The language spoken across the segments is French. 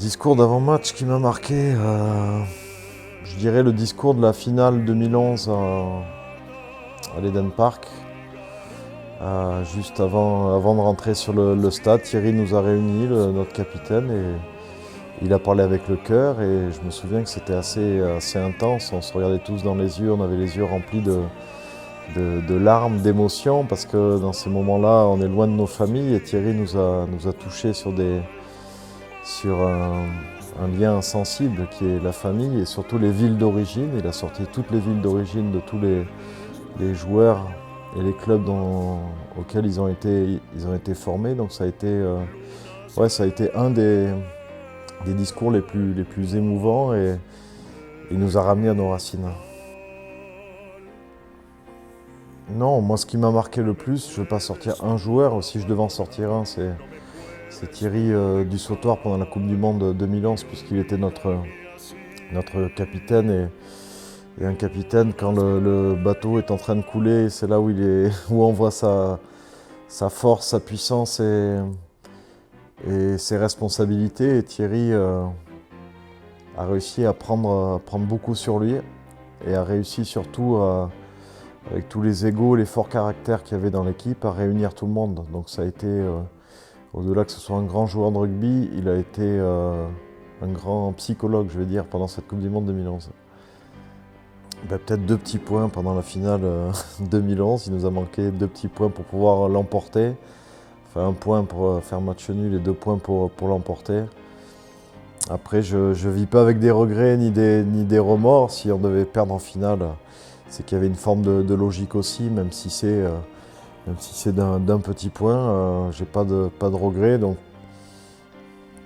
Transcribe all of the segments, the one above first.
discours d'avant-match qui m'a marqué, je dirais le discours de la finale 2011 à l'Eden Park. Juste avant de rentrer sur le stade, Thierry nous a réunis, notre capitaine, et il a parlé avec le cœur, et je me souviens que c'était assez intense. On se regardait tous dans les yeux, on avait les yeux remplis de larmes, d'émotions, parce que dans ces moments-là, on est loin de nos familles, et Thierry nous a touchés sur un lien sensible qui est la famille, et surtout les villes d'origine. Il a sorti toutes les villes d'origine de tous les joueurs et les clubs auxquels ils ont été formés. Donc ça a été un des discours les plus émouvants, et il nous a ramenés à nos racines. Non, moi ce qui m'a marqué le plus, je ne veux pas sortir un joueur, si je devais en sortir un, c'est Thierry Dussautoir pendant la Coupe du Monde 2011, puisqu'il était notre capitaine, et un capitaine, quand le bateau est en train de couler, c'est là où on voit sa force, sa puissance et ses responsabilités. Et Thierry a réussi à prendre beaucoup sur lui, et a réussi surtout, avec tous les égos, les forts caractères qu'il y avait dans l'équipe, à réunir tout le monde. Donc ça a été, au-delà que ce soit un grand joueur de rugby, il a été un grand psychologue, je vais dire, pendant cette Coupe du Monde 2011. Peut-être 2 petits points pendant la finale 2011. Il nous a manqué 2 petits points pour pouvoir l'emporter. Enfin, 1 point pour faire match nul et 2 points pour l'emporter. Après, je ne vis pas avec des regrets ni des remords. Si on devait perdre en finale, c'est qu'il y avait une forme de logique aussi, même si c'est d'un petit point. J'ai pas de regrets. Donc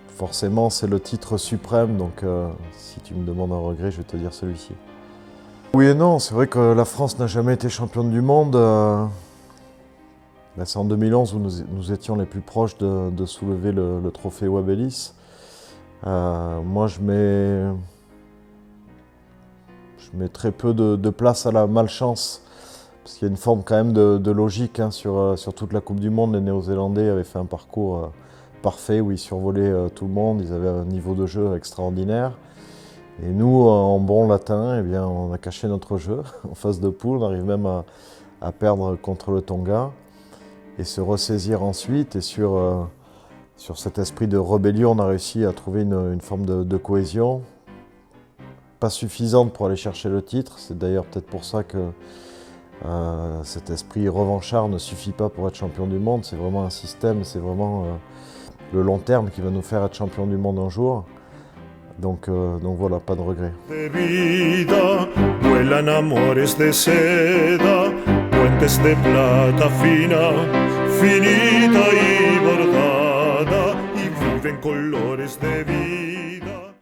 forcément, c'est le titre suprême. Donc si tu me demandes un regret, je vais te dire celui-ci. Oui et non, c'est vrai que la France n'a jamais été championne du monde. C'est en 2011 où nous étions les plus proches de soulever le trophée Webb Ellis. Moi, je mets très peu de place à la malchance, parce qu'il y a une forme quand même de logique sur toute la Coupe du Monde. Les Néo-Zélandais avaient fait un parcours parfait où ils survolaient tout le monde, ils avaient un niveau de jeu extraordinaire. Et nous, en bon latin, eh bien, on a caché notre jeu en phase de poule. On arrive même à perdre contre le Tonga et se ressaisir ensuite. Et sur cet esprit de rébellion, on a réussi à trouver une forme de cohésion, pas suffisante pour aller chercher le titre. C'est d'ailleurs peut-être pour ça que cet esprit revanchard ne suffit pas pour être champion du monde. C'est vraiment un système, c'est vraiment le long terme qui va nous faire être champion du monde un jour. Donc voilà, pas de regret. De vida, vuelan amores de seda, puentes de plata fina, finita y bordada, y viven colores de vida.